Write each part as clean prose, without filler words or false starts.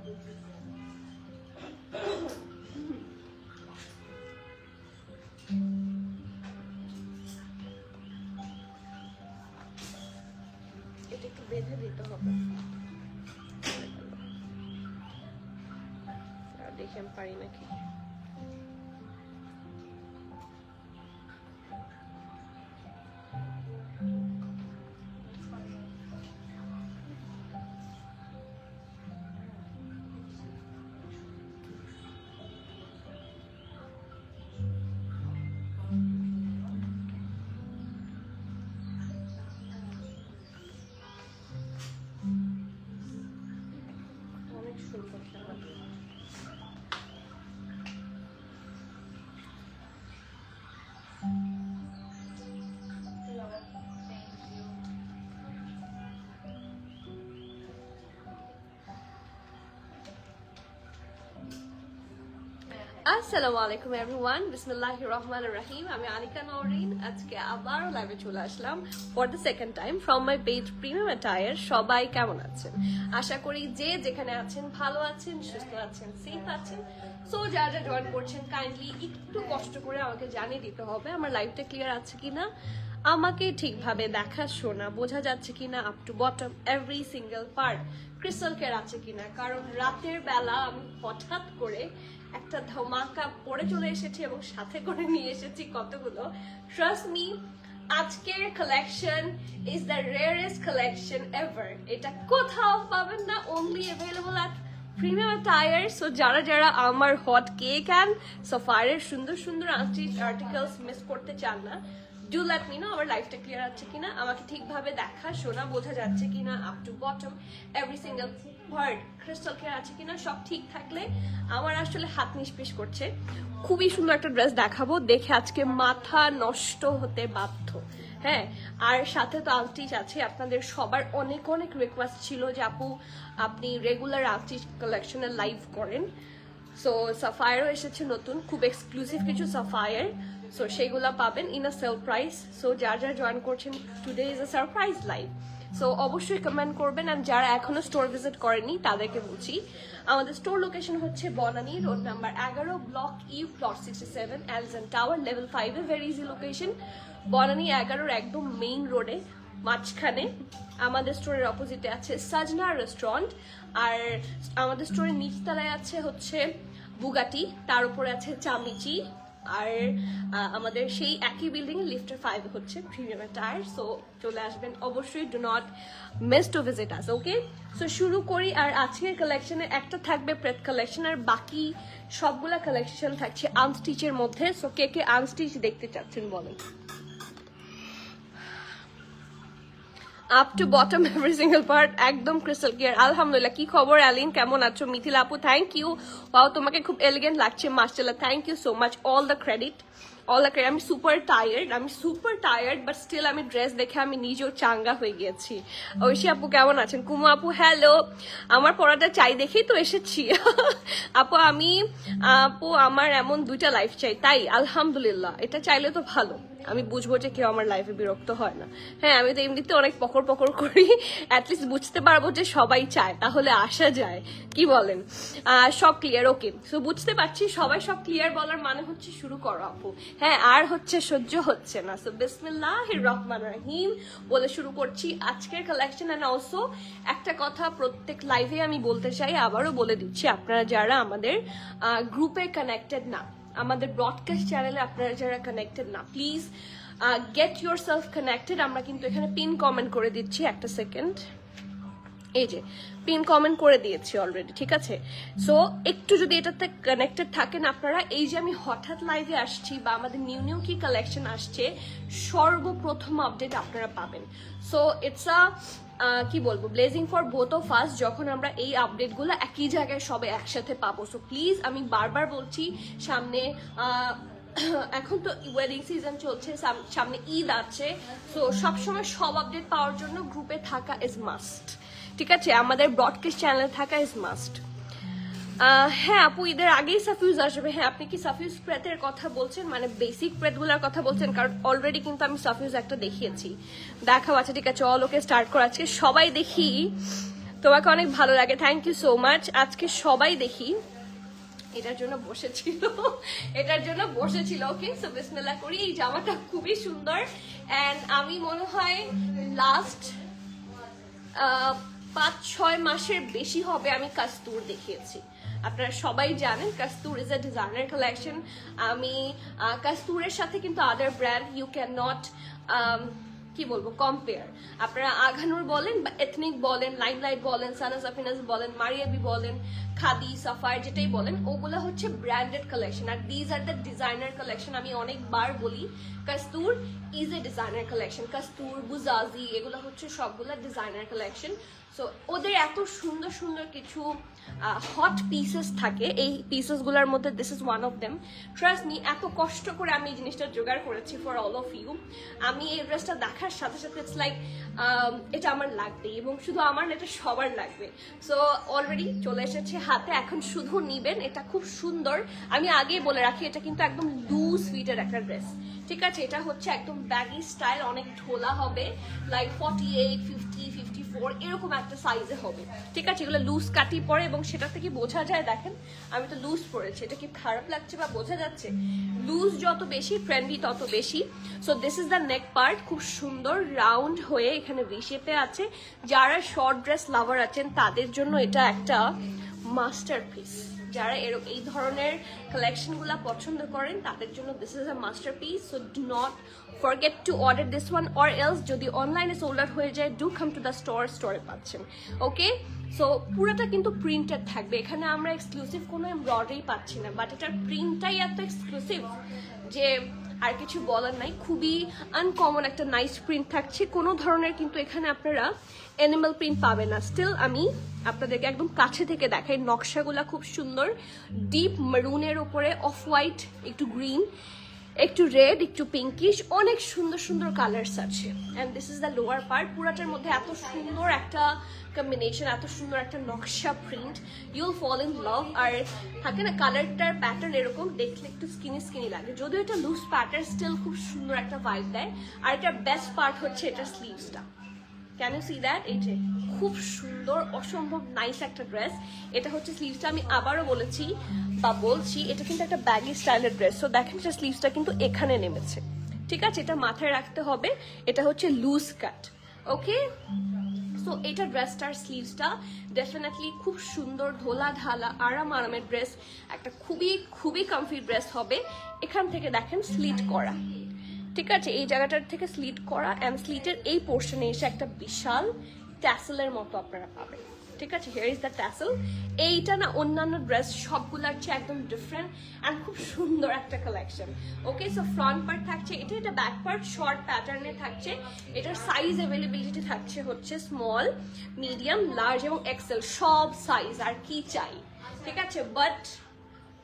এটা একটু বেঁধে দিতে হবে, দেখি আমি পারি নাকি। অনেক সুন্দর খেলা। আসসালামু আলাইকুম এভরিওয়ান, বিসমিল্লাহির রহমানির রহিম। আমি আনিকা নওরিন আজকে আবার লাইভে চলে আসলাম for the second time from my page premium attire. সবাই কেমন আছেন? আশা করি যে যেখানে আছেন ভালো আছেন, সুস্থ আছেন, সেফ আছেন। সো যারা যারা জয়েন করছেন কাইন্ডলি একটু কষ্ট করে আমাকে জানিয়ে দিতে হবে আমার লাইভটা ক্লিয়ার আছে কিনা, আমাকে ঠিকভাবে দেখা শোনা বোঝা যাচ্ছে কিনা, up to bottom every single part crystal clear আছে কিনা। কারণ রাতের বেলা আমি হঠাৎ করে একটা ধামাকা পরে চলে এসেছি এবং সাথে করে নিয়ে এসেছি কতগুলো। ট্রাস্ট মি, আজকের collection is the rarest collection ever. এটা কোথাও পাবেন না, only available at premium attire. So যারা যারা আমার হট কেক অ্যান্ড সাফায়ারের সুন্দর সুন্দর আর্টিকেলস মিস করতে চান না, ডু লেট মি নো আমার লাইফটা ক্লিয়ার আছে কিনা, আমাকে ঠিকভাবে দেখা শোনা বোঝা যাচ্ছে কিনা, up to bottom every single word crystal clear আছে কিনা। সব ঠিক থাকলে আমার আসলে হাত নিষ্পিস করছে। খুবই সুন্দর একটা ড্রেস দেখাবো, দেখে আজকে মাথা নষ্ট হতে বাধ্য। হ্যাঁ, আর সাথে তো আলটিস আছে। আপনাদের সবার অনেক অনেক রিকোয়েস্ট ছিল যে আপু আপনি রেগুলার আলটিস কালেকশনের লাইভ করেন। সো সাফায়ারও এসেছে নতুন, খুব এক্সক্লুসিভ কিছু সাফায়ার। সো সেগুলো পাবেন in a sale price. So যারা যারা জয়েন করছেন, today is a surprise live. So অবশ্যই কমেন্ট করবেন। আর যারা এখনো স্টোর ভিজিট করেনি তাদেরকে বলছি, আমাদের স্টোর লোকেশন হচ্ছে Banani road number 11, block U, plot 67, এলজন টাওয়ার, লেভেল 5 এ। ভেরি ইজি লোকেশন, বনানী 11 একদম মেইন রোডে মাঝখানে। আমাদের স্টোরের অপোজিটে আছে সাজনা রেস্টুরেন্ট। আর আমাদের স্টোরের নিচতলায় আছে হচ্ছে বুগাটি, তার উপরে আছে চামিচি। আর আমাদের সেই একই বিল্ডিং এ লিফটের 5 হচ্ছে প্রিমিয়াম অ্যাটায়ার। সো চলে আসবেন অবশ্যই, do not miss to visit us. Okay, so শুরু করি। আর আজকের কালেকশনে একটা থাকবে প্রেত কালেকশন, আর বাকি সবগুলা কালেকশন থাকছে আনস্টিচের মধ্যে। সো কে কে আনস্টিচ দেখতে চাচ্ছেন বলেন? Up to bottom every single part একদম ক্রিস্টাল ক্লিয়ার। আলহামদুলিল্লাহ। কি খবর অ্যালিন, কেমন আছো? মিথিলা আপু থ্যাংক ইউ। ওয়াও, তোমাকে খুব এলিগেন্ট লাগছে মাশাআল্লাহ, thank you so much. All the credit. আমি সুপার টায়ার্ড বাট স্টিল আমি ড্রেস দেখে আমি নিজেও চাঙ্গা হয়ে গিয়েছি। ঐশী আপু কেমন আছেন? কুমু আপু হ্যালো, আমার পড়াটা চাই দেখেই তো এসেছি। আপু আমার এমন 2টা লাইফ চাই। তাই আলহামদুলিল্লাহ, এটা চাইলে তো ভালো। আমি বুঝবো যে কেউ আমার লাইফে বিরক্ত হয় না। হ্যাঁ, আমি তো এমনিতে অনেক পকর করি, অ্যাটলিস্ট বুঝতে পারবো যে সবাই চায়, তাহলে আসা যায়। কি বলেন? সব ক্লিয়ার? ওকে, সো বুঝতে পারছি সবাই সব ক্লিয়ার বলার মানে হচ্ছে শুরু করো আপু। হ্যাঁ, আর হচ্ছে সহ্য হচ্ছে না। সো বিসমিল্লাহির রহমানির রহিম বলে শুরু করছি আজকের কালেকশন। এন্ড অলসো একটা কথা প্রত্যেক লাইভে আমি বলতে চাই, আবারও বলে দিচ্ছি, আপনারা যারা আমাদের গ্রুপে কানেক্টেড না, আমাদের ব্রডকাস্ট চ্যানেলে আপনারা যারা কানেক্টেড না, please get your self connected. আমরা কিন্তু এখানে পিন কমেন্ট করে দিচ্ছি, একটা সেকেন্ড, এই যে পিন কমেন্ট করে দিয়েছি অলরেডি, ঠিক আছে? সো একটু যদি এটাতে কানেক্টেড থাকেন আপনারা, এই যে আমি হঠাৎ লাইভে আসছি বা আমাদের নিউ কি কালেকশন আসছে, সর্বপ্রথম আপডেট আপনারা পাবেন। সো ইটস কি বলবো, blazing for both of us, যখন আমরা এই আপডেটগুলো একই জায়গায় সবাই একসাথে পাবো। সো প্লিজ, আমি বারবার বলছি, সামনে এখন তো ওয়েডিং সিজন চলছে, সামনে ঈদ আছে। সো সবসময় সব আপডেট পাওয়ার জন্য গ্রুপে থাকা ইজ মাস্ট, ঠিক আছে? আমাদের ব্রডকাস্ট চ্যানেল থাকা ইজ মাস্ট। হ্যাঁ আপু, ঈদের আগেই সাফিউজ আসবে। হ্যাঁ, আপনি কি সাফিউজ প্রেতের কথা বলছেন, মানে বেসিক প্রেতগুলোর কথা বলছেন? কারণ অলরেডি কিন্তু আমি সাফিউজ একটা দেখিয়েছি, দেখাও আছে, ঠিক আছে? অল ওকে, স্টার্ট করা আছে। সবাই দেখি তোমাকে অনেক ভালো লাগে, থ্যাংক ইউ সো মাচ। আজকে সবাই দেখি এটার জন্য বসেছিল ওকে, সো বিসমিল্লাহ করি। এই জামাটা খুবই সুন্দর এন্ড আমি মনে হয় লাস্ট 5-6 মাসের বেশি হবে আমি কাস্তুর দেখিয়েছি। আপনারা সবাই জানেন কাস্তুর ইজ এ ডিজাইনার কালেকশন। আমি কাস্তুরের সাথে কিন্তু আদার ব্র্যান্ড ইউ ক্যান নট কি বলবো কম্পেয়ার। আপনারা আঘানুর বলেন বা এথনিক বলেন, লাইমলাইট বলেন, সানা সাফিনাস বলেন, মারিয়াবি বলেন, খাদি সাফায়ার যেটাই বলেন, ওগুলা হচ্ছে branded collection R these are the designer collection. আমি অনেকবার বলি কাস্তুর ইজ এ ডিজাইনার কালেকশন। কাস্তুর, বুজাজি এগুলো হচ্ছে সবগুলা ডিজাইনার কালেকশন। সো ওদের এত সুন্দর সুন্দর কিছু হট পিসেস থাকে, এই পিসেস গুলার মধ্যে this is one of them. Trust me, এত কষ্ট করে আমি এই জিনিসটা জোগাড় করেছি ফর অল অফ ইউ। আমি এই ড্রেসটা দেখার সাথে সাথে ইটস লাইক এটা আমার লাগবে এবং শুধু আমার না, এটা সবার লাগবে। সো অলরেডি চলে এসেছে হাতে, এখন শুধু নিবেন। এটা খুব সুন্দর, আমি আগেই বলে রাখি এটা কিন্তু একদম লুজ ফিটের একটা ড্রেস, ঠিক আছে? এটা হচ্ছে একদম ব্যাগি স্টাইল, অনেক ঢোলা হবে, লাইক 48, 50, 54 এরকম একটা সাইজে হবে, ঠিক আছে? এগুলো লুজ কাটি পরে এবং সেটা থেকে বোঝা যায়। দেখেন আমি তো লুজ পরেছি, এটা কি খারাপ লাগছে বা বোঝা যাচ্ছে? লুজ যত বেশি ট্রেন্ডি তত বেশি। So this is the neck part, খুব সুন্দর রাউন্ড হয়ে এখানে ভি শেপে আছে। যারা শর্ট ড্রেস লাভার আছেন তাদের জন্য এটা একটা মাস্টারপিস। যারা এই ধরনের কালেকশনগুলো পছন্দ করেন তাদের জন্য this is a masterpiece. So do not forget to order this one, or else যদি অনলাইনে সোল্ড আউট হয়ে যায় ডু কাম টু দ্য স্টোরে পাচ্ছেন, ওকে? সো পুরোটা কিন্তু প্রিন্টেড থাকবে, এখানে আমরা এক্সক্লুসিভ কোনো এমব্রয়ডারি পাচ্ছি না, বাট এটার প্রিন্টটাই এত এক্সক্লুসিভ যে আর কিছু বলার নাই। খুবই আনকমন একটা নাইস প্রিন্ট থাকছে, কোনো ধরনের কিন্তু এখানে আপনারা অ্যানিমাল প্রিন্ট পাবেন না। স্টিল আমি আপনাদেরকে একদম কাছে থেকে দেখাই, নকশাগুলা খুব সুন্দর, ডিপ মেরুনের উপরে অফ হোয়াইট, একটু গ্রিন, একটু রেড, একটু পিঙ্কিশ, অনেক সুন্দর সুন্দর কালার্স আছে। And this is the lower part. পুরাটার মধ্যে এত সুন্দর একটা কম্বিনেশন, এত সুন্দর একটা নকশা প্রিন্ট, ইউল ফল ইন লাভ। আর থাকে না কালারটার প্যাটার্ন এরকম দেখলে একটু স্কিনি স্কিনি লাগে, যদিও এটা লুজ প্যাটার্ন স্টিল খুব সুন্দর একটা ভাইব দেয়। আর এটার বেস্ট পার্ট হচ্ছে এটার স্লিভসটা, ক্যান ইউ সি দ্যাট? এই যে খুব সুন্দর, অসম্ভব নাইস একটা ড্রেস। এটা হচ্ছে স্লিভসটা, আমি আবারও বলেছি বা বলছি এটা কিন্তু একটা ব্যাগি স্টাইলের ড্রেস। তো দেখেন এটা স্লিভসটা কিন্তু এখানে নেমেছে, ঠিক আছে? এটা মাথায় রাখতে হবে, এটা হচ্ছে লুজ কাট, ওকে? সো এটা ড্রেসটার স্লিভসটা ডেফিনেটলি খুব সুন্দর, ধোলা ঢালা আরামের ড্রেস, একটা খুবই খুবই কমফি ড্রেস হবে। এখান থেকে দেখেন স্লিট করা, ঠিক আছে? এই জায়গাটার থেকে স্লিট করা, অ্যান্ড স্লিটের এই পোর্শনে এসে একটা বিশাল ট্যাসেলের মতো আপনারা পাবেন, ঠিক আছে? Here is the tassel. এইটা না অন্যান্য ড্রেস সবগুলোর চেয়ে একদম ডিফারেন্ট অ্যান্ড খুব সুন্দর একটা কালেকশন, ওকে? সো ফ্রন্ট পার্ট থাকছে এটা ব্যাক পার্ট শর্ট প্যাটার্নে থাকছে। এটার সাইজ অ্যাভেলেবিলিটি থাকছে হচ্ছে স্মল, মিডিয়াম, লার্জ এবং এক্সেল, সব সাইজ। আর কি চাই, ঠিক আছে? But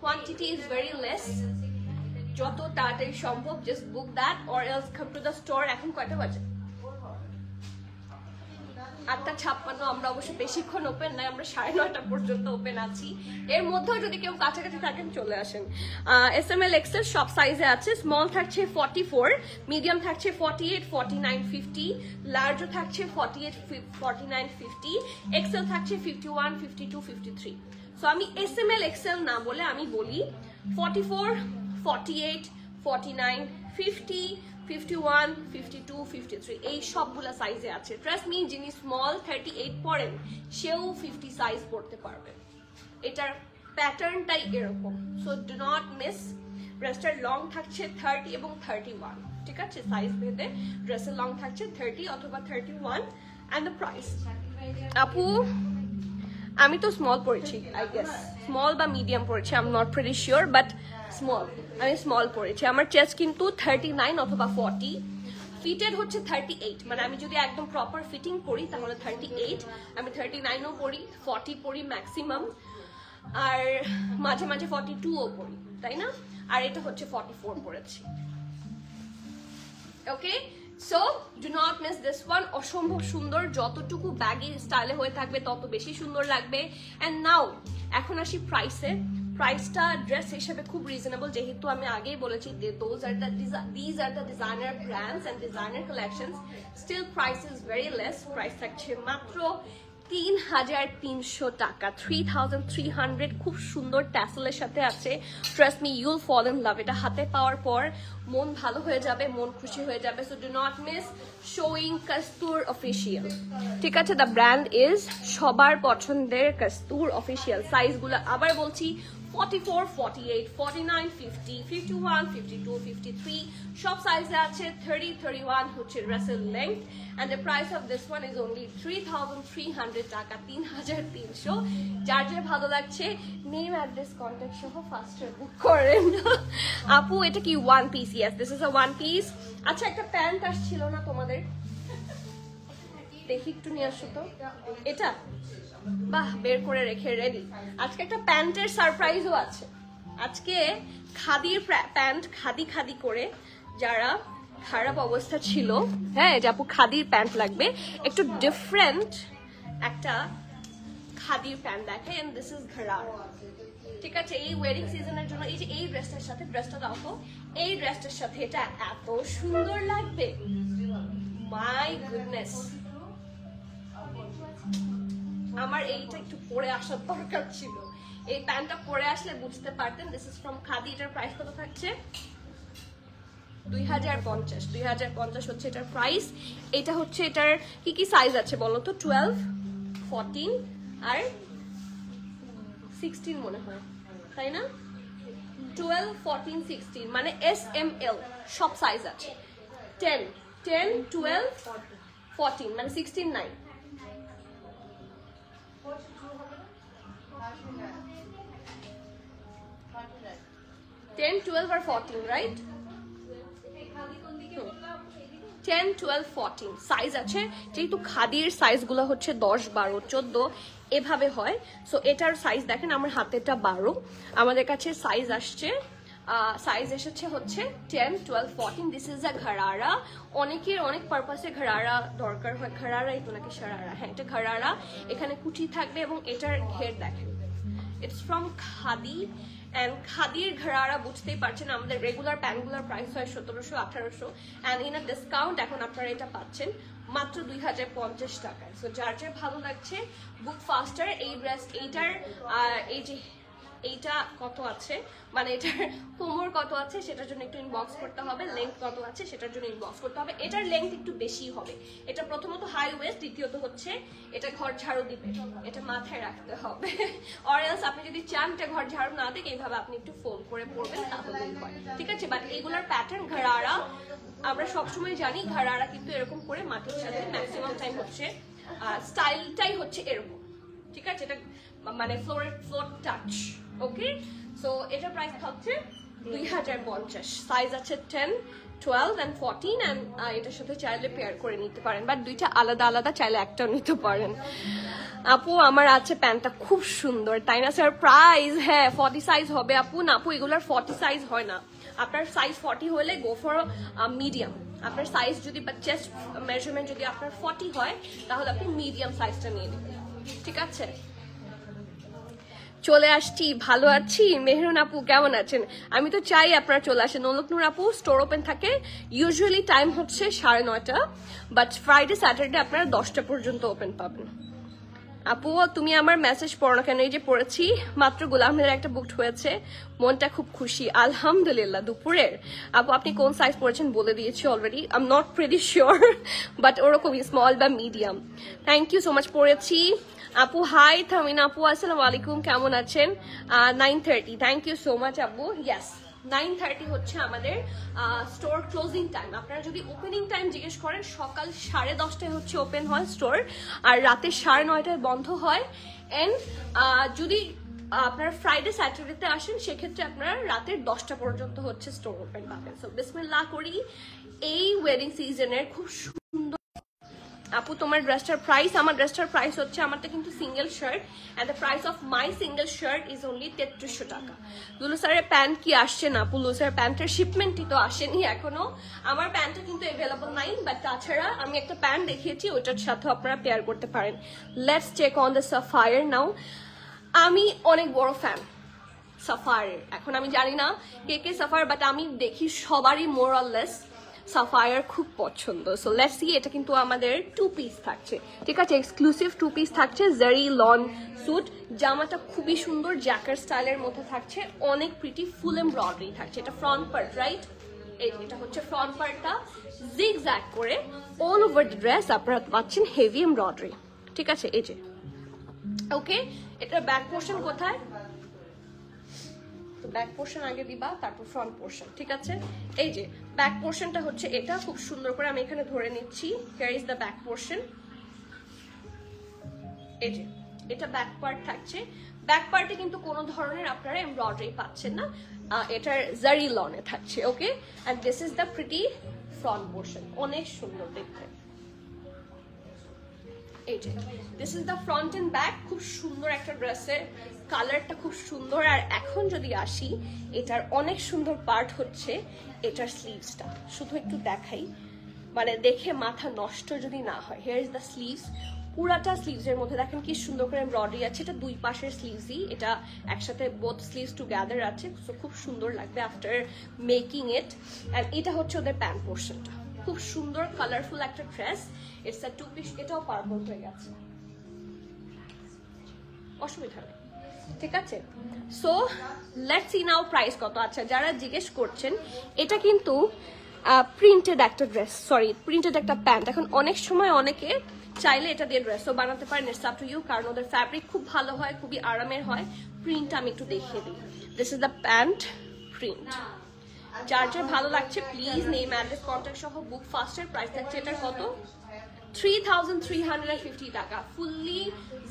quantity is very less. যত তাড়াতাড়ি সম্ভব just book that or else come to the store. এখন কয়টা বাজে? 8:56। আমরা অবশ্য বেশিক্ষণ ওপেন নাই, আমরা 9:30 পর্যন্ত ওপেন আছি। এর মধ্যেও যদি কেউ কাছাকাছি থাকেন চলে আসেন। SML XL সব সাইজে আছে। স্মল থাকছে 44, মিডিয়াম থাকছে 48, 49, 50, লার্জও থাকছে 48, 49, 50, XL থাকছে 51, 52, 53। সো আমি SML XL না বলে আমি বলি 44, 48, 49, 50, 51, 52, 53 এই সবগুলা সাইজে আছে। ট্রাস্ট মি, যিনি স্মল 38 পরেন সেও 50 সাইজ পড়তে পারবে। এটার প্যাটার্নটাই এরকম। So do not miss. ড্রেসটার লং থাকছে 30 এবং 31, ঠিক আছে? সাইজ ভেদে ড্রেসের লং থাকছে 30 অথবা 31। অ্যান্ড দ্য প্রাইস, আপু আমি তো স্মল পড়েছি, আই গেস স্মল বা মিডিয়াম পড়েছি, I am not pretty sure, but small, আমি স্মল পড়েছি। আমার চেস্ট কিন্তু 39 অথবা 40, ফিটেড হচ্ছে 38। মানে আমি যদি একদম প্রপার ফিটিং পরি তাহলে 38, আমি 39ও পরি, 40 পরি ম্যাক্সিমাম, আর মাঝে মাঝে 42ও পরি, তাই না? আর এটা হচ্ছে 44 পড়েছি, okay? So do not miss this one. অসম্ভব সুন্দর, যতটুকু ব্যাগি স্টাইলে হয়ে থাকবে তত বেশি সুন্দর লাগবে। অ্যান্ড নাও এখন আসি প্রাইসে। প্রাইসটা ড্রেস হিসেবে খুব রিজনেবল, যেহেতু আমি আগেই বলেছি these are the designer brands and designer collections. Still price is very less. Price থাকছে মাত্র 3,300 টাকা, 3,300। খুব সুন্দর ট্যাসেলের সাথে আছে। Trust me, you'll fall in love. এটা হাতে পাওয়ার পর মন ভালো হয়ে যাবে, মন খুশি হয়ে যাবে। So do not miss showing Kastur official. ঠিক আছে, দ্য ব্র্যান্ড ইজ সবার পছন্দের কাস্তুর অফিসিয়াল। সাইজগুলো আবার বলছি, 44, 48, 49, 50, 51, 52, 53 সব সাইজে আছে। 30, 31 হচ্ছে ড্রেসের length. and the price of this one is only 3,300 টাকা, 3,300। যার যে ভালো লাগছে নেম, অ্যাড্রেস, কন্ট্যাক্ট সহ ফাস্টার বুক করেন। আপু এটা কি one piece? Yes, this is a one piece. আচ্ছা, একটা প্যান্ট আসছিল না তোমাদের? দেখি একটু নিয়ে আসো তো। এটা বাহ, বের করে রেখে রেডি। আজকে একটা প্যান্টের সারপ্রাইজও আছে। আজকে খাদির প্যান্ট, খাদি খাদি করে যারা খারাপ অবস্থা ছিল, হ্যাঁ, যে আপু খাদির প্যান্ট লাগবে, একটু ডিফারেন্ট একটা খাদির প্যান্ট দেখে। And this is gharara. ঠিক আছে, এই ওয়েডিং সিজনের জন্য এই যে এই ড্রেসটার সাথে, ড্রেসটা দাও তো, এই ড্রেসটার সাথে এটা এত সুন্দর লাগবে, মাই গুডনেস। আমার এইটা একটু পরে আসার দরকার ছিল। এই প্যান্টটা পরে আসলে বুঝতে পারতেন। This is from khadi. এটার প্রাইস কত থাকছে? 2,050। 2,050 হচ্ছে এটার প্রাইস। এটা হচ্ছে, এটার কি কি সাইজ আছে বলো তো? 12, 14 আর 16 মনে হয়, তাই না? 12, 14, 16 মানে SML সব সাইজ আছে। 10, 12, 14 মানে 16 নাই। 10, 12 আর 14, রাইট? 10, 12, 14 সাইজ আছে। যেহেতু খাদির সাইজগুলো হচ্ছে 10, 12, 14 এভাবে হয়। সো এটার সাইজ দেখেন, আমার হাতেটা 12, আমাদের কাছে সাইজ আসছে, সাইজ এসেছে হচ্ছে 10, 12, 14। This is a gharara. অনেকের অনেক পারপাসে ঘরারা দরকার হয়। ঘরারা এই তো নাকি সারারা? হ্যাঁ, এটা ঘরারা। এখানে কুচি থাকবে এবং এটার ঘের দেখেন, ইটস ফ্রম খাদি। অ্যান্ড খাদির ঘরারা বুঝতেই পারছেন, আমাদের রেগুলার প্যান্টগুলোর প্রাইস হয় 1700, 1800, অ্যান্ড ইন আ ডিসকাউন্ট এখন আপনারা এটা পাচ্ছেন মাত্র 2,050 টাকায়। সো যার যার ভালো লাগছে বুক ফাস্টার। এই ড্রেস, এইটার এই যে এইটা কত আছে, মানে এটার কোমর কত আছে সেটার জন্য একটু ইনবক্স করতে হবে। লেন্থ কত আছে সেটার জন্য ইনবক্স করতে হবে। এটার লেন্থ একটু বেশি হবে। এটা প্রথমত হাই ওয়েস্ট, দ্বিতীয়ত হচ্ছে এটা ঘর ঝাড়ু দিবে, এটা মাথায় রাখতে হবে। অর এলস আপনি যদি চান এটা ঘর ঝাড়ু না দিক, এইভাবে আপনি একটু ফোল্ড করে পরবেন, তাহলেই হয়। ঠিক আছে, বাট এইগুলোর প্যাটার্ন ঘরারা আমরা সবসময় জানি। ঘরারা কিন্তু এরকম করে মাটির সাথে ম্যাক্সিমাম টাইম হচ্ছে স্টাইলটাই হচ্ছে এরকম। ঠিক আছে, এটা মানে ফ্লোর টাচ। ওকে, সো এটার প্রাইস হচ্ছে 2,050। সাইজ আছে 10, 12 and 14, and এটার সাথে চাইলে পেয়ার করে নিতে পারেন, বাট দুইটা আলাদা আলাদা, চাইলে একটাও নিতে পারেন। আপু আমার আছে প্যান্টটা খুব সুন্দর, তাই না স্যার? প্রাইস হ্যাঁ 40 সাইজ হবে আপু। না আপু, এগুলোর 40 সাইজ হয় না। আপনার সাইজ 40 হলে গো ফর মিডিয়াম। আপনার সাইজ যদি বা চেস্ট মেজারমেন্ট যদি আপনার 40 হয়, তাহলে আপনি মিডিয়াম সাইজটা নিয়ে নেবেন। ঠিক আছে, চলে আসছি। ভালো আছি। মেহরুন আপু কেমন আছেন? আমি তো চাই আপনারা চলে আসেন। নলকনুর আপু স্টোর ওপেন থাকে, ইউজুয়ালি টাইম হচ্ছে 9:30, বাট ফ্রাইডে স্যাটারডে আপনারা 10টা পর্যন্ত ওপেন পাবেন। আপু তুমি আমার মেসেজ পড়ো না কেন? এই যে পড়েছি মাত্র, গোলামের একটা বুকড হয়েছে, মনটা খুব খুশি আলহামদুলিল্লাহ। দুপুরের আপু আপনি কোন সাইজ পড়েছেন বলে দিয়েছি already. I am not pretty sure, but ওরকমই স্মল বা medium. Thank you so much. পড়েছি আপু। হাই থামিনা আপু, আসসালামু আলাইকুম, কেমন আছেন? 9:30, থ্যাংক ইউ সো মাচ আপু। ইয়েস, 9:30 হচ্ছে আমাদের স্টোর ক্লোজিং টাইম। আপনারা যদি ওপেনিং টাইম জিজ্ঞেস করেন, সকাল 10:30 হচ্ছে ওপেন হয় স্টোর, আর রাতে 9:30 বন্ধ হয়। এন্ড যদি আপনারা ফ্রাইডে স্যাটারডেতে আসেন, সেক্ষেত্রে আপনারা রাতের 10টা পর্যন্ত হচ্ছে স্টোর ওপেন পাবেন। সো বিসমিল্লাহ করি। এই ওয়েডিং সিজনের খুব সুন্দর। আপু তোমার ড্রেসটার প্রাইস? আমার ড্রেসটার প্রাইস হচ্ছে, আমারটা কিন্তু single shirt, and the price of my single shirt is only 3300 টাকা। লুলু স্যারের প্যান্ট কি আসছে না আপু? লুলু স্যারের প্যান্টের শিপমেন্টই তো আসেনি এখনো। আমার প্যান্টটা কিন্তু অ্যাভেলেবল নাই, বাট তাছাড়া আমি একটা প্যান্ট দেখিয়েছি, ওইটার সাথে আপনারা পেয়ার করতে পারেন। Let's check on the Sapphire now. আমি অনেক বড় ফ্যান সাফায়ারের। এখন আমি জানি না কে কে সাফায়ার, বাট আমি দেখি সবারই মোর অর লেস সাফায়ার খুব পছন্দ। সো লেটস সি, এটা কিন্তু আমাদের 2 পিস থাকছে, ঠিক আছে, এক্সক্লুসিভ 2 পিস থাকছে, জারি লন স্যুট। জামাটা খুবই সুন্দর, জ্যাকেট স্টাইলের মধ্যে থাকছে, অনেক প্রিটি, ফুল এমব্রয়ডারি থাকছে। এটা ফ্রন্ট পার্ট, রাইট? এটা হচ্ছে ফ্রন্ট পার্টটা, জিগজ্যাগ করে অল ওভার দ্য ড্রেস আপনারা পাচ্ছেন হেভি এমব্রয়ডারি, ঠিক আছে। এই যে ওকে, এটা ব্যাক পোর্শন কোথায়? তো ব্যাক পোর্শন আগে দিবা, তারপর ফ্রন্ট পোর্শন, ঠিক আছে। এই যে ব্যাক পোর্শনটা হচ্ছে এটা, খুব সুন্দর করে আমি এখানে ধরে নিচ্ছি। Here is the back portion. এই যে এটা ব্যাক পার্ট থাকছে। ব্যাক পার্টে কিন্তু কোনো ধরনের আপনারা এমব্রয়ডারি পাচ্ছেন না, এটার জারি লনে থাকছে, okay. And this is the pretty front portion, অনেক সুন্দর দেখতে। এই যে this is the front and back, খুব সুন্দর একটা ড্রেসের কালারটা, খুব সুন্দর। আর এখন যদি আসি, এটার অনেক সুন্দর পার্ট হচ্ছে এটার স্লিভসটা, শুধু একটু দেখাই, মানে দেখে মাথা নষ্ট যদি না হয়। হিয়ার ইজ দ্য স্লিভস, পুরাটা স্লিভসের মধ্যে দেখেন কি সুন্দর করে এমব্রয়ডারি আছে। এটা 2 পাশের স্লিভসই, এটা একসাথে বোথ স্লিভস টুগেদার আছে, সো খুব সুন্দর লাগবে আফটার মেকিং ইট। এন্ড এটা হচ্ছে ওদের প্যান্ট পোর্শনটা, খুব সুন্দর কালারফুল একটা ড্রেস। ইটস আ 2 পিস, এটাও পার্পল হয়ে গেছে, অসুবিধা নেই, ঠিক আছে। So let's see now price কত। আচ্ছা, যারা জিজ্ঞেস করছেন, এটা কিন্তু প্রিন্টেড একটা ড্রেস, সরি প্রিন্টেড একটা প্যান্ট। এখন অনেক সময় অনেকে চাইলে এটা দিয়ে ড্রেসও বানাতে পারেন, ইটস আপ টু ইউ, কারণ ওদের ফ্যাব্রিক খুব ভালো হয়, খুবই আরামের হয়। প্রিন্ট আমি একটু দেখিয়ে দিই, this is the pant print. যার যার ভালো লাগছে প্লিজ নেম, অ্যাড্রেস, কন্ট্যাক্ট সহ বুক ফাস্টের। প্রাইস থাকছে এটার কত? 3350 টাকা। ফুললি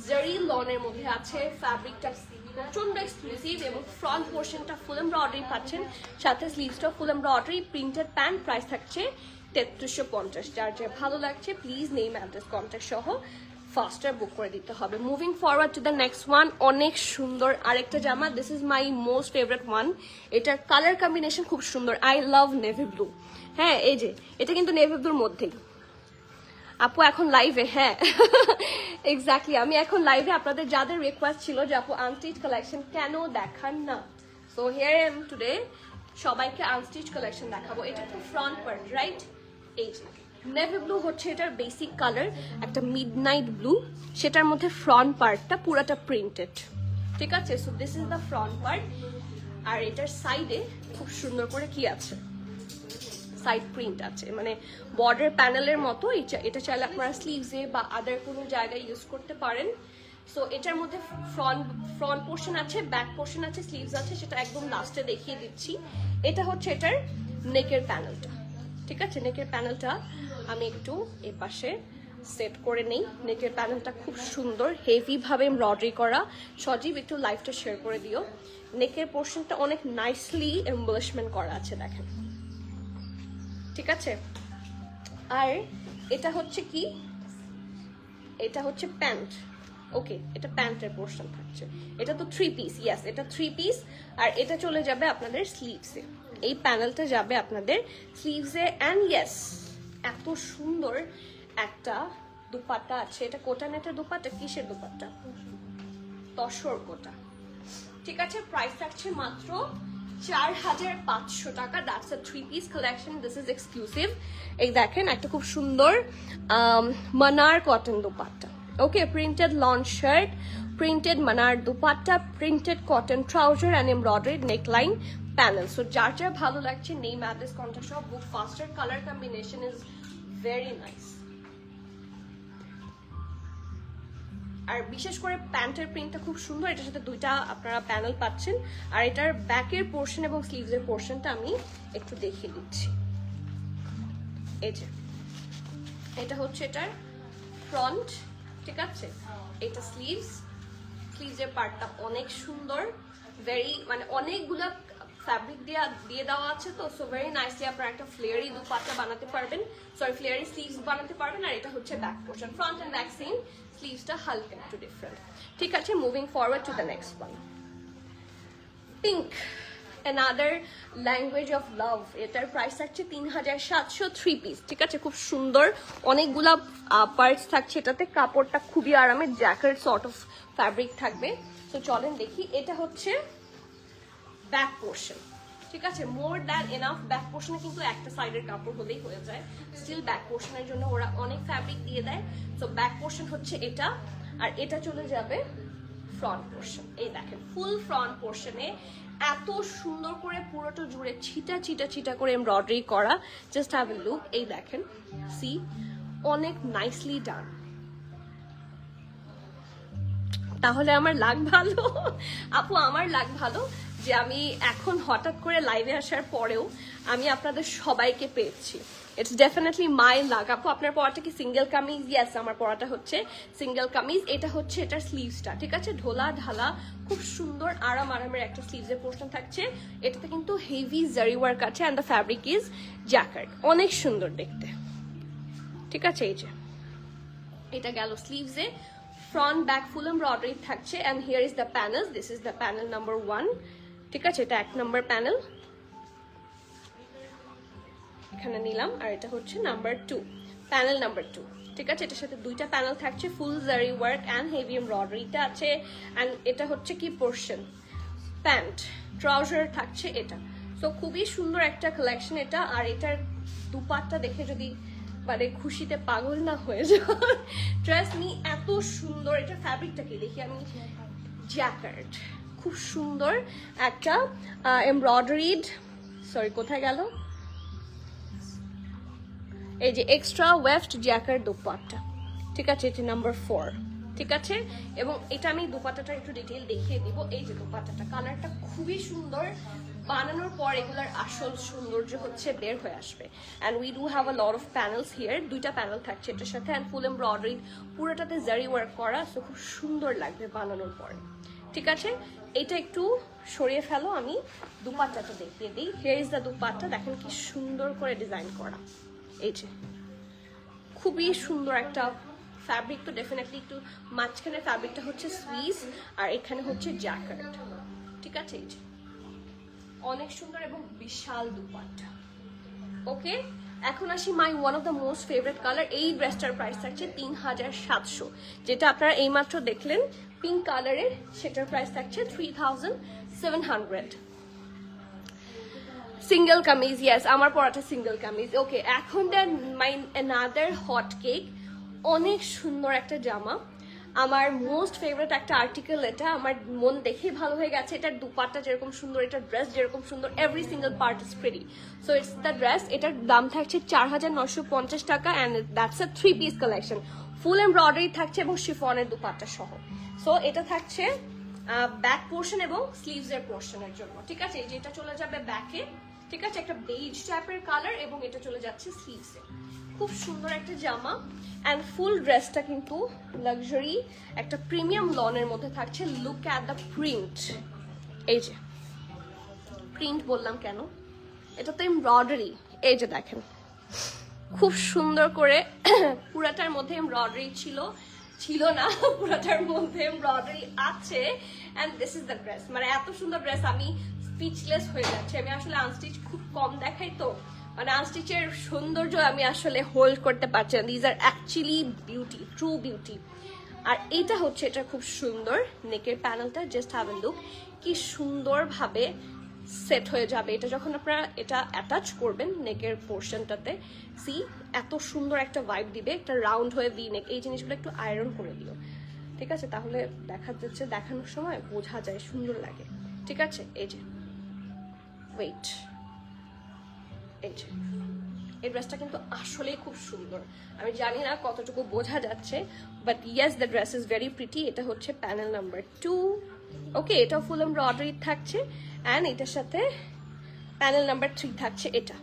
জারি লনের মধ্যে আছে, ফ্যাব্রিকটা প্রচন্ড এক্সক্লুসিভ, এবং ফ্রন্ট পোর্শনটা ফুল এমব্রয়ডারি পাচ্ছেন, সাথে স্লিভসটা full embroidery, printed pant. Price থাকছে 3350। যার যা ভালো লাগছে প্লিজ নেম, অ্যাড্রেস, কন্ট্যাক্ট সহ ফাস্টার বুক করে দিতে হবে। Moving forward to the next one, অনেক সুন্দর আরেকটা জামা। This is my most favourite one. এটার কালার কম্বিনেশন খুব সুন্দর, আই লাভ নেভি ব্লু। হ্যাঁ, এই যে এটা কিন্তু নেভি ব্লুর মধ্যেই। আপু এখন লাইভে, হ্যাঁ এক্স্যাক্টলি, আমি এখন লাইভে। আপনাদের যাদের রিকোয়েস্ট ছিল যে আপু আনস্টিচ কালেকশন কেন দেখান না, so here I am today, সবাইকে আনস্টিচ কালেকশন দেখাবো। এটা তো ফ্রন্ট পার্ট, রাইট? এই যে নেভি ব্লু হচ্ছে এটার বেসিক কালার, একটা মিডনাইট ব্লু, সেটার মধ্যে ফ্রন্ট পার্টটা পুরাটা প্রিন্টেড, ঠিক আছে। So this is the front part. আর এটার সাইডে খুব সুন্দর করে কি আছে, সাইড প্রিন্ট আছে, মানে বর্ডার প্যানেলের মতো। এটা চাইলে আপনারা স্লিভসে বা আদার কোনো জায়গায় ইউজ করতে পারেন। সো এটার মধ্যে ফ্রন্ট পোর্শন আছে, ব্যাক পোর্শন আছে, স্লিভস আছে, সেটা একদম লাস্টে দেখিয়ে দিচ্ছি। এটা হচ্ছে এটার নেকের প্যানেলটা, ঠিক আছে। নেকের প্যানেলটা আমি একটু এ পাশে সেট করে নেই। নেকের প্যানেলটা খুব সুন্দর, হেভি ভাবে এমব্রয়ডারি করা। সজীব একটু লাইভটা শেয়ার করে দিও। নেকের পোর্শনটা অনেক নাইসলি এমবলিশমেন্ট করা আছে, দেখেন, ঠিক আছে। আর এটা হচ্ছে কি, এটা হচ্ছে প্যান্ট, ওকে, এটা প্যান্টের পোর্শন থাকছে। এটা তো 3 পিস, ইয়েস এটা 3 পিস। আর এটা চলে যাবে আপনাদের স্লিভসে, এই প্যানেলটা যাবে আপনাদের স্লিভসে। অ্যান্ড ইয়েস, এত সুন্দর একটা দুপাট্টা আছে। এটা কোটা নেটের দুপাট্টা, কিসের দুপাট্টা? তসর কোটা, ঠিক আছে। প্রাইস থাকছে মাত্র 4500 টাকা। That's a 3 piece collection, this is exclusive. এই দেখেন একটা খুব সুন্দর মানার cotton dupatta, okay, printed lawn shirt, printed মানার dupatta, printed cotton trouser and embroidered neckline panel. So যার যার ভালো লাগছে নেম, অ্যাড্রেস, কন্ট্যাক্ট সহ book faster. Colour combination is very nice. আর বিশেষ করে প্যান্টের প্রিন্টটা খুব সুন্দর, এটার সাথে 2টা আপনারা প্যানেল পাচ্ছেন। আর এটার ব্যাকের পোর্শন এবং স্লিভসের পোর্শনটা আমি একটু দেখিয়ে দিচ্ছি। এই যে এটা হচ্ছে এটার ফ্রন্ট, ঠিক আছে। এটা স্লিভসের পার্টটা অনেক সুন্দর, ভেরি, মানে অনেকগুলা ফ্যাব্রিক দিয়ে দেওয়া আছে, তো সো ভেরি নাইসলি আপনারা একটা ফ্লেয়ারি দুপাট্টা বানাতে পারবেন, সরি ফ্লেয়ারি স্লিভস বানাতে পারবেন। আর এটা হচ্ছে back portion, front and back same, স্লিভসটা হালকা একটু ডিফারেন্ট, ঠিক আছে। Moving forward to the next one, pink, another language of love। এটার প্রাইস থাকছে 3700, 3 পিস, ঠিক আছে। খুব সুন্দর, অনেকগুলা পার্টস থাকছে এটাতে, কাপড়টা খুবই আরামের, জ্যাকেট সর্ট অফ ফ্যাব্রিক থাকবে। তো চলেন দেখি, এটা হচ্ছে ব্যাক পোর্শন, ঠিক আছে, মোর দ্যান এনাফ। ব্যাক পোর্শনে কিন্তু একটা সাইডের কাপড় হলেই হয়ে যায়, স্টিল ব্যাক পোর্শনের জন্য ওরা অনেক ফ্যাব্রিক দিয়ে দেয়। তো ব্যাক পোর্শন হচ্ছে এটা, আর এটা চলে যাবে ফ্রন্ট পোর্শন। এই দেখেন ফুল ফ্রন্ট পোর্শনে এত সুন্দর করে পুরোটা জুড়ে ছিটা ছিটা ছিটা করে এমব্রয়ডারি করা। Just have a look. এই দেখেন, সি, অনেক নাইসলি ডান। তাহলে আমার লাগ ভালো আপু, আমার লাগ ভালো যে আমি এখন হঠাৎ করে লাইভে আসার পরেও আমি আপনাদের সবাইকে পেয়েছি। ইটস ডেফিনেটলি মাই লাক। আপু আপনার পরাটা কি সিঙ্গেল কামিজ? ইয়েস, আমার পরাটা হচ্ছে সিঙ্গেল কামিজ। এটা হচ্ছে এটার স্লিভসটা, ঠিক আছে, ঢোলা ঢালা খুব সুন্দর আরামের একটা স্লিভসের পোর্শন থাকছে। এটাতে কিন্তু হেভি জারি ওয়ার্ক আছে, and the fabric is jacquard. অনেক সুন্দর দেখতে, ঠিক আছে। এই যে এটা গেল স্লিভসে, ফ্রন্ট ব্যাক ফুল এমব্রয়ডারি থাকছে, and here is the panel. This is the panel number 1, ঠিক আছে, এটা 1 নম্বর প্যানেল এখানে নিলাম, আর এটা হচ্ছে নাম্বার 2, প্যানেল নাম্বার 2, ঠিক আছে। এটার সাথে দুইটা প্যানেল থাকছে, ফুল জারি ওয়ার্ক অ্যান্ড হেভি এমব্রয়ডারিটা আছে। অ্যান্ড এটা হচ্ছে কি পোর্শন, প্যান্ট, ট্রাউজার থাকছে এটা। সো খুবই সুন্দর একটা কালেকশন এটা। আর এটার দুপাট্টা দেখে যদি মানে খুশিতে পাগল না হয়ে যায়, ট্রাস্ট মি, এত সুন্দর। এটা ফ্যাব্রিকটা কি দেখি আমি, জ্যাকার্ড, খুব সুন্দর একটা এমব্রয়ডারিড, সরি কোথায় গেল, এই যে এক্সট্রা ওয়েফট জ্যাকার্ড দুপাট্টা, ঠিক আছে, এটা নাম্বার 4, ঠিক আছে। এবং এটা আমি দুপাট্টাটা একটু ডিটেইল দেখিয়ে দিব। এই যে দুপাট্টাটা, কালারটা খুবই সুন্দর, বানানোর পর এগুলার আসল সৌন্দর্য হচ্ছে বের হয়ে আসবে। And we do have a lot of panels here, দুইটা প্যানেল থাকছে এটার সাথে, অ্যান্ড ফুল এমব্রয়ডারি পুরোটাতে জারি ওয়ার্ক করা। সো খুব সুন্দর লাগবে বানানোর পরে, ঠিক আছে। এটা একটু সরিয়ে ফেলো, আমি দুপাট্টাটা দেখিয়ে দিই। হিয়ার ইজ দ্য দুপাট্টা, দেখেন কি সুন্দর করে ডিজাইন করা। এই যে খুবই সুন্দর একটা ফ্যাব্রিক। তো ডেফিনেটলি একটু মাঝখানে ফ্যাব্রিকটা হচ্ছে সুইস, আর এখানে হচ্ছে জ্যাকার্ড, ঠিক আছে। এই যে অনেক সুন্দর এবং বিশাল দুপাট্টা। ওকে, এখন আসি মাই one of the most favourite colour. এই ড্রেসটার প্রাইস থাকছে 3700, যেটা আপনারা এইমাত্র দেখলেন পিঙ্ক কালারের, সেটার প্রাইস থাকছে 3700। সিঙ্গেল কামিজ, ইয়েস, আমার পরাটা সিঙ্গেল কামিজ। ওকে, এখন দেন মাই অ্যানাদার হট কেক, অনেক সুন্দর একটা জামা, আমার মোস্ট ফেভারিট একটা আর্টিকেল। এটা আমার মন দেখেই ভালো হয়ে গেছে। এটার দুপাট্টা যেরকম সুন্দর, এটার ড্রেস যেরকম সুন্দর, every single part is pretty. So it's the dress. এটার দাম থাকছে 4950 টাকা, and that's a 3 piece collection. Full embroidery থাকছে এবং শিফনের দুপাট্টা সহ। সো এটা থাকছে ব্যাক পোর্শন এবং স্লিভস এর পোর্শনের জন্য, ঠিক আছে। এই যে এটা চলে যাবে ব্যাকে, ঠিক আছে, একটা বেজ টাইপের কালার, এবং এটা চলে যাচ্ছে স্লিভসে। খুব সুন্দর একটা জামা, অ্যান্ড ফুল ড্রেসটা কিন্তু লাক্সারি একটা প্রিমিয়াম লনের মধ্যে থাকছে। লুক অ্যাট দ্য প্রিন্ট, এই যে প্রিন্ট বললাম কেন, এটা তো এমব্রয়ডারি। এই যে দেখেন খুব সুন্দর করে পুরাটার মধ্যে এমব্রয়ডারি ছিল না, পুরাটার মধ্যে এমব্রয়ডারি আছে। And this is the dress. মানে এত সুন্দর ড্রেস, আমি স্পিচলেস হয়ে যাচ্ছে। আমি আসলে আনস্টিচ খুব কম দেখাই, তো মানে আনস্টিচের সৌন্দর্য আমি আসলে হোল্ড করতে পারছি না। These are actually beauty, true beauty. আর এটা হচ্ছে, এটা খুব সুন্দর নেকের প্যানেলটা, জাস্ট হ্যাভ এ লুক, কি সুন্দরভাবে সেট হয়ে যাবে এটা যখন আপনারা এটা অ্যাটাচ করবেন নেকের পোর্শনটাতে। সি, এত সুন্দর একটা ভাইব দিবে, একটা রাউন্ড হয়ে ভি নেক। এই জিনিসগুলো একটু আয়রন করে দিও, ঠিক আছে, তাহলে দেখা যাচ্ছে দেখানোর সময় বোঝা যায়, সুন্দর লাগে, ঠিক আছে। এই যে ওয়েট, এই যে এই ড্রেসটা কিন্তু আসলেই খুব সুন্দর। আমি জানি না কতটুকু বোঝা যাচ্ছে, but yes the dress is very pretty. এটা হচ্ছে প্যানেল নাম্বার 2, ওকে। এটা ফুল এমব্রয়ডারি থাকছে, অ্যান্ড এটার সাথে প্যানেল নাম্বার 3 থাকছে এটা,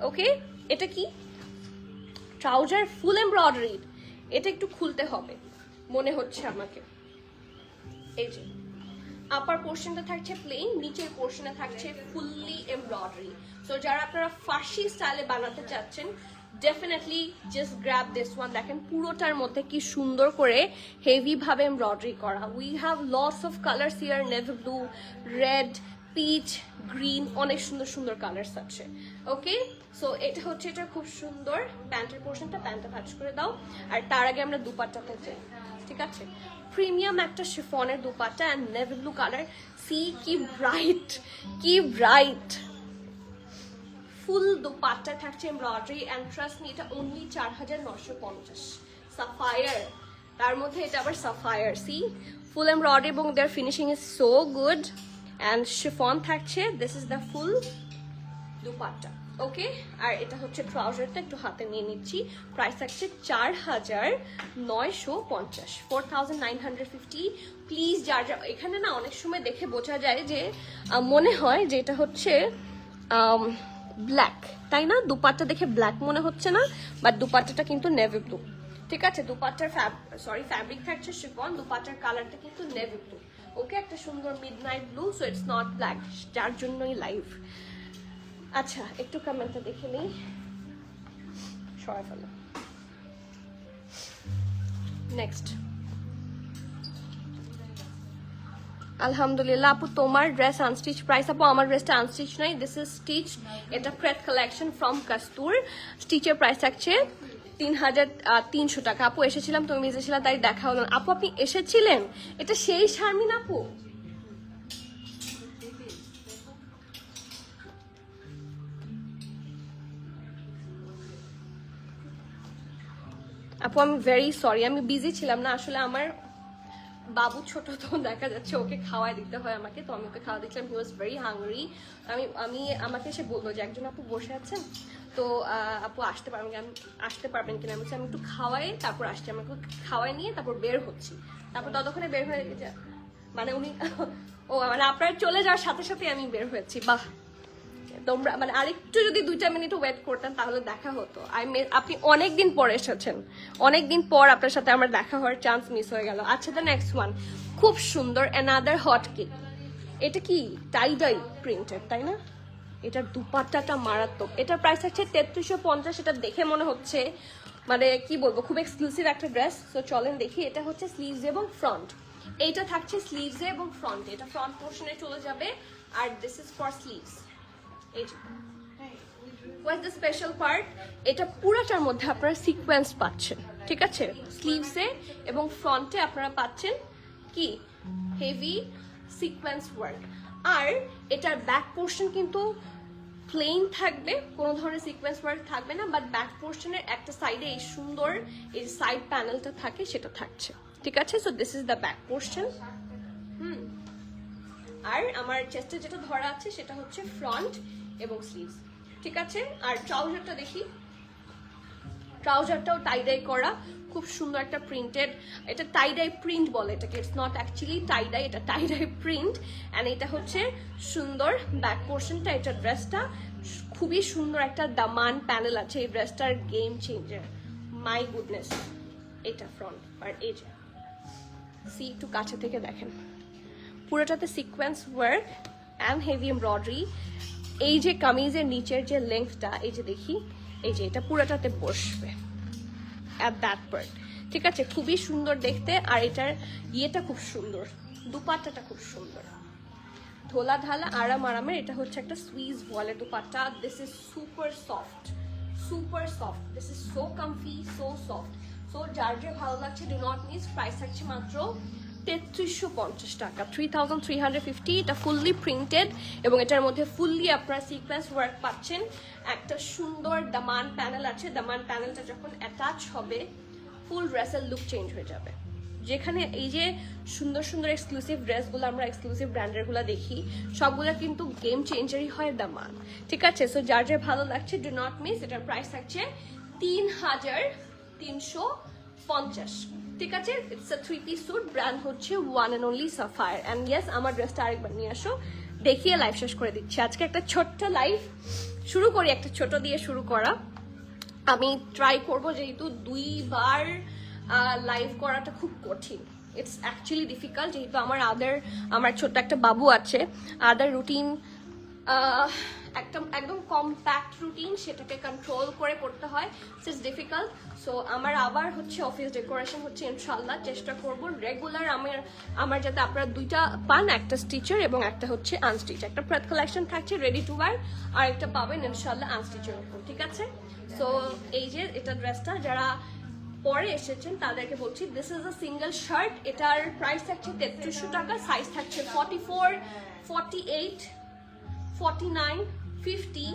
ওকে। এটা কি ট্রাউজার, ফুল এমব্রয়ডারি। এটা একটু খুলতে হবে মনে হচ্ছে আমাকে। এই যে আপার পোর্শনটা থাকছে প্লেন, নিচের পোর্শনে থাকছে ফুললি এমব্রয়ডারি। সো যারা আপনারা ফার্সি স্টাইলে বানাতে চাচ্ছেন, definitely just grab this one. দেখেন পুরোটার মধ্যে কি সুন্দর করে হেভি ভাবে এমব্রয়ডারি করা। We have lots of colours here, navy blue, red, peach, green, অনেক সুন্দর সুন্দর কালার্স আছে, ওকে। সো এটা হচ্ছে, এটা খুব সুন্দর প্যান্টের পোর্শনটা, প্যান্টটা ভাঁজ করে দাও। আর তার আগে আমরা দুপাট্টাতে যাই, ঠিক আছে? প্রিমিয়াম একটা শিফনের dupatta and navy blue colour. See কি ব্রাইট, কি ব্রাইট। ফুল দুপাট্টা থাকছে এমব্রয়ডারি অ্যান্ড ট্রাস্ট মি এটা অনলি 4950। সাফায়ার, তার মধ্যে এটা আবার সাফায়ার। সি ফুল এমব্রয়ডারি এবং there finishing is so good and chiffon থাকছে। This is the full dupatta, okay? আর এটা হচ্ছে ট্রাউজারটা, একটু হাতে নিয়ে নিচ্ছি। প্রাইস থাকছে 4950, 4950। প্লিজ যার যা, এখানে না অনেক সময় দেখে বোঝা যায় যে মনে হয় যে এটা হচ্ছে ব্ল্যাক, তাই না? দুপাট্টা দেখে ব্ল্যাক মনে হচ্ছে না, বাট দুপাট্টাটা কিন্তু নেভি ব্লু, ঠিক আছে? দুপাট্টার ফ্যাব্রিক থাকছে শিফন, দুপাট্টার কালারটা কিন্তু নেভি ব্লু, ওকে? একটা সুন্দর midnight blue, so it's not black, যার জন্যই লাইভ। আচ্ছা, একটু কমেন্টটা দেখে নিই, সরাই ফেলো। নেক্সট, আলহামদুলিল্লাহ আপু তোমার ড্রেস আনস্টিচ প্রাইস। আপু আমার ড্রেসটা আনস্টিচ নাই, দিস ইজ স্টিচ। এটা ক্রেপ কালেকশন ফ্রম কাস্তুর। স্টিচের প্রাইস থাকছে 3300 টাকা। আপু এসেছিলাম, তুমি এসেছিলা, তাই দেখা হলো। আপু আপনি এসেছিলেন, এটা সেই শারমিন আপু? আপু আমি ভেরি সরি, আমি বিজি ছিলাম না আসলে। আমার বাবু ছোট, তো দেখা যাচ্ছে ওকে খাওয়াই দিতে হয় আমাকে, তো আমি ওকে খাওয়া দিচ্ছিলাম। হি ওয়াজ ভেরি হাংরি। আমাকে এসে বললো যে একজন আপু বসে আছেন, তো আপু আসতে পারবেন কিনা? আমি একটু খাওয়াই তারপর আসছি। আমাকে খাওয়াই নিয়ে তারপর বের হচ্ছি, তারপর ততক্ষণে বের হয়ে গেছে, মানে উনি ও মানে আপনার চলে যাওয়ার সাথে সাথে আমি বের হয়েছি। বাহ, তোমরা মানে আরেকটু যদি 2টা মিনিট ওয়েট করতেন তাহলে দেখা হতো। আপনি অনেকদিন পর এসেছেন, অনেকদিন পর আপনার সাথে আমার দেখা হওয়ার চান্স মিস হয়ে গেল। আচ্ছা, দ্য নেক্সট ওয়ান খুব সুন্দর, অ্যানাদার হট কেক। এটা কি টাই-ডাই প্রিন্টেড, তাই না? এটার দুপাট্টাটা মারাত্মক। এটার প্রাইস হচ্ছে 3350। এটা দেখে মনে হচ্ছে মানে কি বলবো, খুব এক্সক্লুসিভ একটা ড্রেস। তো চলেন দেখি। এটা হচ্ছে স্লিভস এবং ফ্রন্ট, এইটা থাকছে স্লিভসে এবং ফ্রন্টে। এটা ফ্রন্ট পোর্শনে চলে যাবে, আর this is for sleeves. What the special part, এটা পুরাটার মধ্যে আপনারা সিকোয়েন্স পাচ্ছেন, ঠিক আছে? স্লিভসে এবং ফ্রন্টে আপনারা পাচ্ছেন কি হেভি সিকোয়েন্স ওয়ার্ক। আর এটার ব্যাক পোর্শন কিন্তু প্লেন থাকবে, কোনো ধরনের সিকোয়েন্স ওয়ার্ক থাকবে না, বাট ব্যাক পোর্শনের একটা সাইডে এই সুন্দর এই সাইড প্যানেলটা থাকে, সেটা থাকছে, ঠিক আছে? So this is the back portion. আর আমার চেস্টে যেটা ধরা আছে সেটা হচ্ছে ফ্রন্ট এবং স্লিভস, ঠিক আছে? আর ট্রাউজারটা দেখি, ট্রাউজারটাও টাইডাই করা, খুব সুন্দর একটা প্রিন্টেড। এটা টাইডাই প্রিন্ট বলে এটাকে, ইটস নট অ্যাকচুয়ালি টাইডাই, এটা টাইডাই প্রিন্ট। অ্যান্ড এটা হচ্ছে সুন্দর ব্যাক পোর্শনটা। এটা ড্রেসটা খুবই সুন্দর, একটা দামান প্যানেল আছে এই ড্রেসটার, গেম চেঞ্জার, মাই গুডনেস। এটা ফ্রন্ট, আর এই যে সি একটু কাছে থেকে দেখেন, পুরোটাতে sequence work and heavy embroidery. এই যে কামিজের নিচের যে লেন্থটা, এই যে দেখি, এই যে এটা পুরোটাতে বসবে অ্যাট দ্যাট পার্ট, ঠিক আছে? খুবই সুন্দর দেখতে। আর এটার ইয়েটা খুব সুন্দর, দুপাট্টাটা খুব সুন্দর, ধোলা ঢালা আরামের। এটা হচ্ছে একটা সুইস ওয়ালে dupatta. This is super soft, super soft. This is so comfy, so soft. So যার যে ভালো লাগছে, ডু নট মিস। প্রাইস থাকছে মাত্র 3350 টাকা, 3350। এটা ফুললি প্রিন্টেড এবং এটার মধ্যে ফুললি আপনারা সিকোয়েন্স ওয়ার্ক পাচ্ছেন। একটা সুন্দর দামান প্যানেল আছে, দামান প্যানেলটা যখন অ্যাটাচ হবে ফুল ড্রেসের লুক চেঞ্জ হয়ে যাবে। যেখানে এই যে সুন্দর সুন্দর এক্সক্লুসিভ ড্রেসগুলো আমরা এক্সক্লুসিভ ব্র্যান্ডেরগুলো দেখি, সবগুলো কিন্তু গেম চেঞ্জারই হয় দামান, ঠিক আছে? সো যার যার ভালো লাগছে, ডু নট মিস। এটার প্রাইস থাকছে 3350, ঠিক আছে? It's a 3-piece suit, brand হচ্ছে one and only Sapphire. And yes, আমার ড্রেসটা আরেকবার নিয়ে আসো, দেখিয়ে লাইভ শেষ করে দিচ্ছি। আজকে একটা ছোট্ট লাইভ শুরু করি, একটা ছোট দিয়ে শুরু করা। আমি ট্রাই করব, যেহেতু 2বার লাইভ করাটা খুব কঠিন, ইটস অ্যাকচুয়ালি ডিফিকাল্ট, যেহেতু আমার ছোট্ট একটা বাবু আছে। আদার রুটিন একদম কম্প্যাক্ট রুটিন, সেটাকে কন্ট্রোল করে পড়তে হয়, ইটস ডিফিকাল্ট। সো আমার আবার হচ্ছে অফিস ডেকোরেশন হচ্ছে, ইনশাল্লাহ চেষ্টা করব রেগুলার আমার যাতে আপনারা দুইটা পান, একটা স্টিচার এবং একটা হচ্ছে আনস্টিচ। একটা প্রেথ কালেকশন থাকছে রেডি টু ওয়্যার, আর একটা পাবেন ইনশাল্লাহ আনস্টিচের উপর, ঠিক আছে? সো এই যে এটা ড্রেসটা যারা পরে এসেছেন তাদেরকে বলছি, this is a single shirt, এটার প্রাইস থাকছে 3300 টাকা, সাইজ থাকছে 44, 48, 49, 50,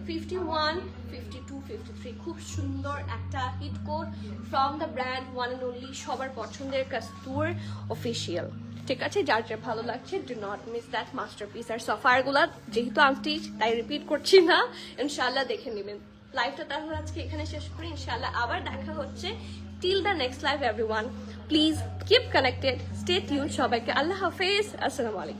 51, 52, 53। খুব সুন্দর একটা hit code from the brand one and only, সবার পছন্দের কাস্তুর অফিসিয়াল, ঠিক আছে? যার যার ভালো লাগছে do not miss that masterpiece. আর সফারগুলা যেহেতু আনস্টিচ তাই রিপিট করছি না, ইনশাল্লাহ দেখে নেবেন। লাইভটা তাহলে আজকে এখানে শেষ করি, ইনশাল্লাহ আবার দেখা হচ্ছে। Till the next live everyone, please keep connected, stay tune. সবাইকে আল্লাহ হাফেজ, আসসালামু আলাইকুম।